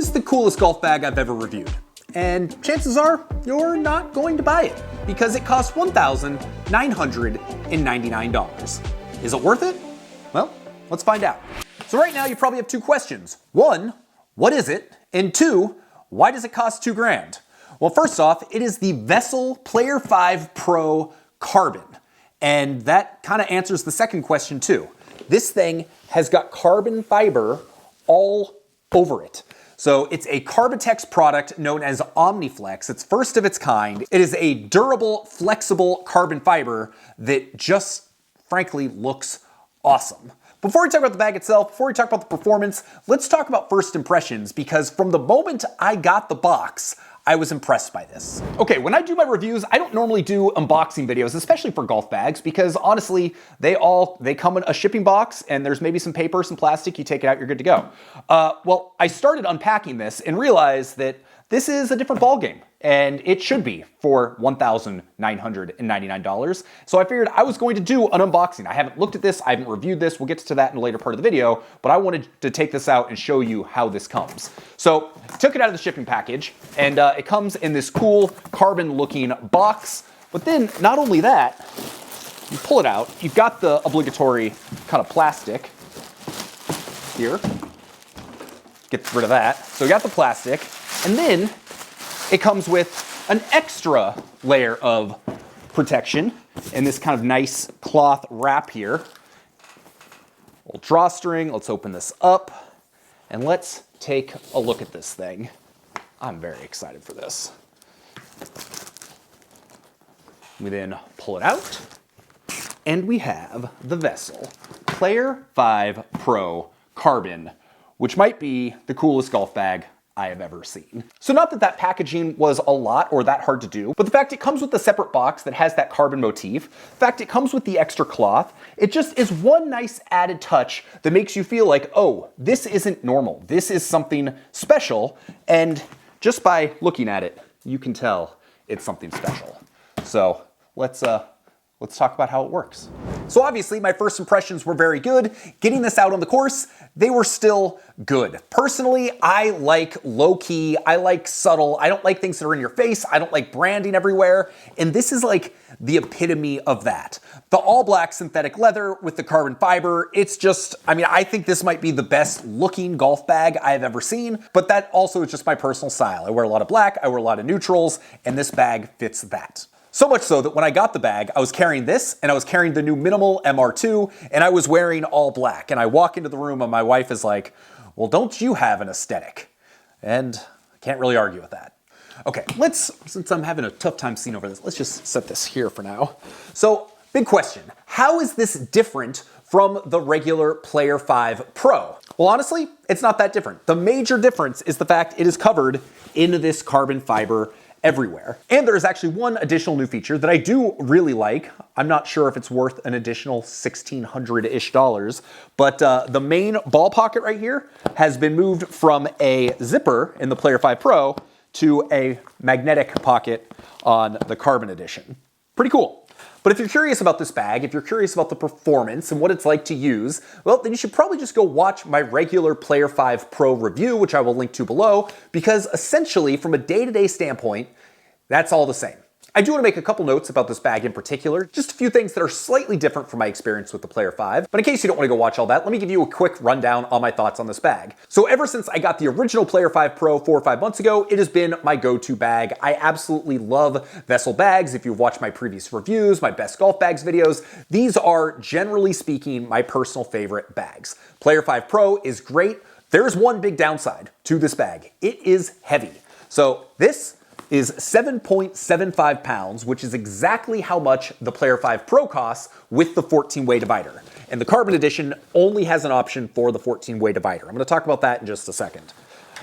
This is the coolest golf bag I've ever reviewed. And chances are you're not going to buy it because it costs $1,999. Is it worth it? Well, let's find out. So right now you probably have two questions. One, what is it? And two, why does it cost $2,000? Well, first off, it is the Vessel Player 5 Pro Carbon. And that kind of answers the second question too. This thing has got carbon fiber all over it. So it's a Carbitex product known as Omniflex. It's first of its kind. It is a durable, flexible carbon fiber that just frankly looks awesome. Before we talk about the bag itself, before we talk about the performance, let's talk about first impressions, because from the moment I got the box, I was impressed by this. Okay, when I do my reviews, I don't normally do unboxing videos, especially for golf bags, because honestly, they come in a shipping box and there's maybe some paper, some plastic, you take it out, you're good to go. Well, I started unpacking this and realized that this is a different ballgame, and it should be for $1,999. So I figured I was going to do an unboxing. I haven't looked at this, I haven't reviewed this, we'll get to that in a later part of the video, but I wanted to take this out and show you how this comes. So, took it out of the shipping package, and it comes in this cool carbon-looking box, but then not only that, you pull it out, you've got the obligatory kind of plastic here. Get rid of that. So you got the plastic, and then it comes with an extra layer of protection in this kind of nice cloth wrap here. Old drawstring, let's open this up, and let's take a look at this thing. I'm very excited for this. We then pull it out, and we have the Vessel Player 5 Pro Carbon, which might be the coolest golf bag I have ever seen. So not that packaging was a lot or that hard to do, but the fact it comes with a separate box that has that carbon motif, the fact it comes with the extra cloth, it just is one nice added touch that makes you feel like, oh, this isn't normal. This is something special, and just by looking at it, you can tell it's something special. So let's talk about how it works. So obviously my first impressions were very good. Getting this out on the course, they were still good. Personally, I like low-key, I like subtle, I don't like things that are in your face, I don't like branding everywhere, and this is like the epitome of that. The all-black synthetic leather with the carbon fiber, it's just, I think this might be the best looking golf bag I've ever seen, but that also is just my personal style. I wear a lot of black, I wear a lot of neutrals, and this bag fits that. So much so that when I got the bag, I was carrying this, and I was carrying the new Minimal MR2, and I was wearing all black. And I walk into the room, and my wife is like, well, don't you have an aesthetic? And I can't really argue with that. Okay, since I'm having a tough time seeing over this, let's just set this here for now. So, big question. How is this different from the regular Player 5 Pro? Well, honestly, it's not that different. The major difference is the fact it is covered in this carbon fiber everywhere. And there is actually one additional new feature that I do really like. I'm not sure if it's worth an additional $1,600-ish, but the main ball pocket right here has been moved from a zipper in the Player 5 Pro to a magnetic pocket on the Carbon Edition. Pretty cool. But if you're curious about this bag, if you're curious about the performance and what it's like to use, well, then you should probably just go watch my regular Player 5 Pro review, which I will link to below, because essentially, from a day-to-day standpoint, that's all the same. I do want to make a couple notes about this bag in particular, just a few things that are slightly different from my experience with the Player 5. But in case you don't want to go watch all that, let me give you a quick rundown on my thoughts on this bag. So ever since I got the original Player 5 Pro 4 or 5 months ago, it has been my go-to bag. I absolutely love Vessel bags. If you've watched my previous reviews, my best golf bags videos, these are, generally speaking, my personal favorite bags. Player 5 Pro is great. There's one big downside to this bag. It is heavy. So this is 7.75 pounds, which is exactly how much the Player 5 Pro costs with the 14-way divider. And the Carbon Edition only has an option for the 14-way divider. I'm going to talk about that in just a second.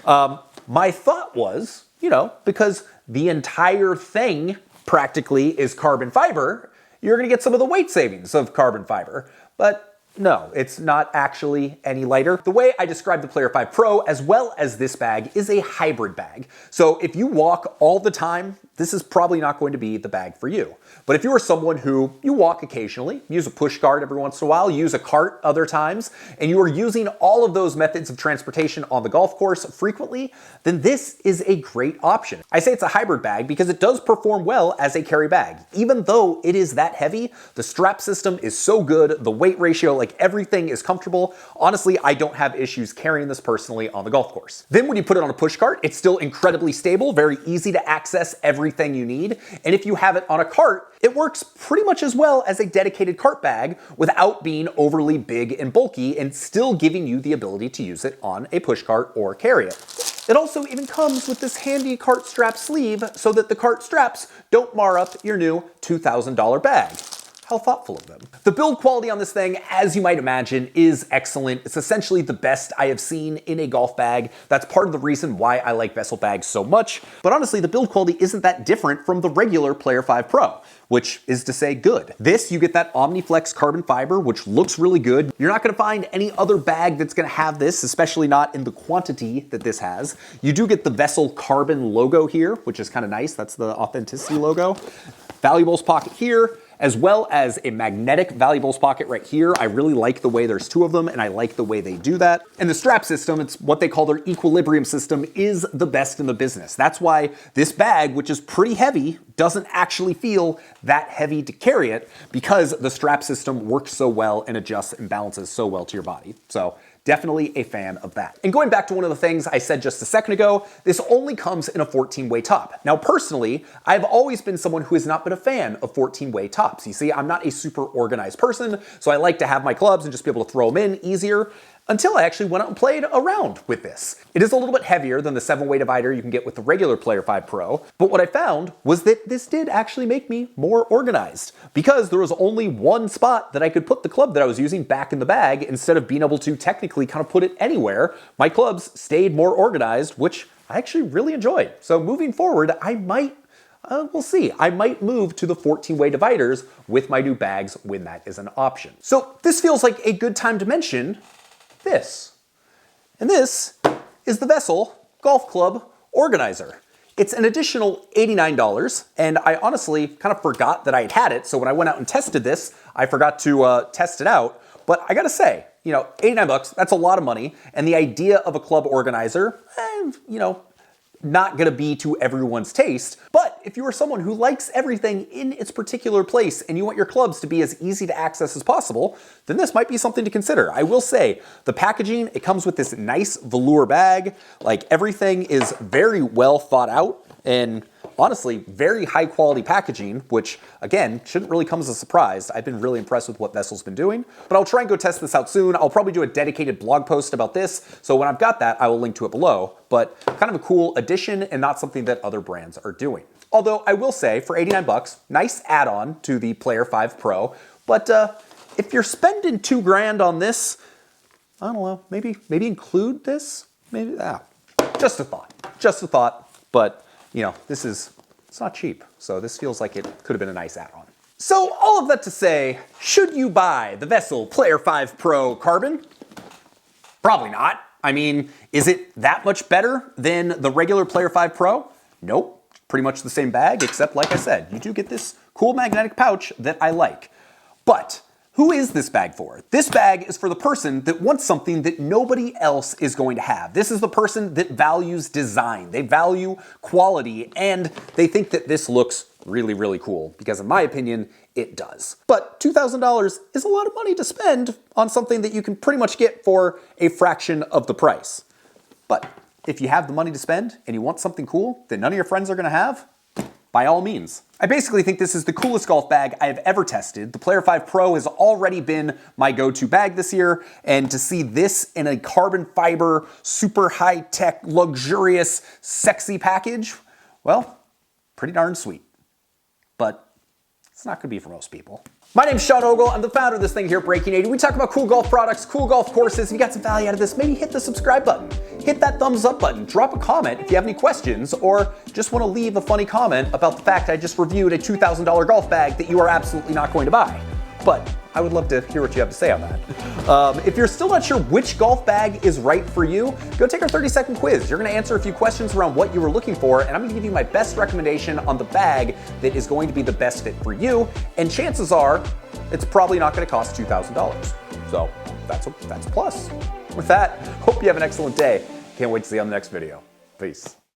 My thought was, because the entire thing practically is carbon fiber, you're going to get some of the weight savings of carbon fiber. But no, it's not actually any lighter. The way I describe the Player 5 Pro, as well as this bag, is a hybrid bag. So if you walk all the time this is probably not going to be the bag for you. But if you are someone who you walk occasionally, use a push cart every once in a while, use a cart other times, and you are using all of those methods of transportation on the golf course frequently, then this is a great option. I say it's a hybrid bag because it does perform well as a carry bag. Even though it is that heavy, the strap system is so good, the weight ratio, like everything is comfortable. Honestly, I don't have issues carrying this personally on the golf course. Then when you put it on a push cart, it's still incredibly stable, very easy to access everything you need. And if you have it on a cart, it works pretty much as well as a dedicated cart bag without being overly big and bulky and still giving you the ability to use it on a push cart or carry it. It also even comes with this handy cart strap sleeve so that the cart straps don't mar up your new $2,000 bag. How thoughtful of them. The build quality on this thing, as you might imagine, is excellent. It's essentially the best I have seen in a golf bag. That's part of the reason why I like Vessel bags so much. But honestly, the build quality isn't that different from the regular Player 5 Pro, which is to say good. This, you get that OmniFlex carbon fiber, which looks really good. You're not gonna find any other bag that's gonna have this, especially not in the quantity that this has. You do get the Vessel carbon logo here, which is kind of nice. That's the authenticity logo. Valuables pocket here, as well as a magnetic valuables pocket right here. I really like the way there's two of them, and I like the way they do that. And the strap system, it's what they call their equilibrium system, is the best in the business. That's why this bag, which is pretty heavy, doesn't actually feel that heavy to carry it, because the strap system works so well and adjusts and balances so well to your body. So definitely a fan of that. And going back to one of the things I said just a second ago, this only comes in a 14-way top. Now, personally, I've always been someone who has not been a fan of 14-way tops. You see, I'm not a super organized person, so I like to have my clubs and just be able to throw them in easier, until I actually went out and played around with this. It is a little bit heavier than the 7-way divider you can get with the regular Player 5 Pro, but what I found was that this did actually make me more organized, because there was only one spot that I could put the club that I was using back in the bag instead of being able to technically kind of put it anywhere. My clubs stayed more organized, which I actually really enjoyed. So moving forward, I might we'll see. I might move to the 14-way dividers with my new bags when that is an option. So this feels like a good time to mention this. And this is the Vessel Golf Club Organizer. It's an additional $89, and I honestly kind of forgot that I had it, so when I went out and tested this, I forgot to test it out. But I gotta say, you know, 89 bucks, that's a lot of money, and the idea of a club organizer, you know, not gonna be to everyone's taste, but if you are someone who likes everything in its particular place and you want your clubs to be as easy to access as possible, then this might be something to consider. I will say, the packaging, it comes with this nice velour bag, like everything is very well thought out, and honestly, very high quality packaging, which again, shouldn't really come as a surprise. I've been really impressed with what Vessel's been doing, but I'll try and go test this out soon. I'll probably do a dedicated blog post about this, so when I've got that, I will link to it below, but kind of a cool addition and not something that other brands are doing. Although I will say, for 89 bucks, nice add-on to the Player 5 Pro, but if you're spending $2 on this, I don't know, maybe include this? Maybe, just a thought, but you know, it's not cheap, so this feels like it could have been a nice add-on. So all of that to say, should you buy the Vessel Player 5 Pro Carbon? Probably not. I mean, is it that much better than the regular Player 5 Pro? Nope. Pretty much the same bag, except like I said, you do get this cool magnetic pouch that I like. But who is this bag for? This bag is for the person that wants something that nobody else is going to have. This is the person that values design. They value quality, and they think that this looks really, really cool, because in my opinion, it does. But $2,000 is a lot of money to spend on something that you can pretty much get for a fraction of the price. But if you have the money to spend and you want something cool that none of your friends are gonna have, by all means. I basically think this is the coolest golf bag I have ever tested. The Player 5 Pro has already been my go-to bag this year, and to see this in a carbon fiber, super high-tech, luxurious, sexy package, well, pretty darn sweet. But it's not gonna be for most people. My name's Sean Ogle. I'm the founder of this thing here at Breaking 80. We talk about cool golf products, cool golf courses. If you got some value out of this, maybe hit the subscribe button. Hit that thumbs up button. Drop a comment if you have any questions, or just want to leave a funny comment about the fact I just reviewed a $2,000 golf bag that you are absolutely not going to buy. But I would love to hear what you have to say on that. If you're still not sure which golf bag is right for you, go take our 30-second quiz. You're gonna answer a few questions around what you were looking for, and I'm gonna give you my best recommendation on the bag that is going to be the best fit for you, and chances are, it's probably not gonna cost $2,000. So that's a plus. With that, hope you have an excellent day. Can't wait to see you on the next video. Peace.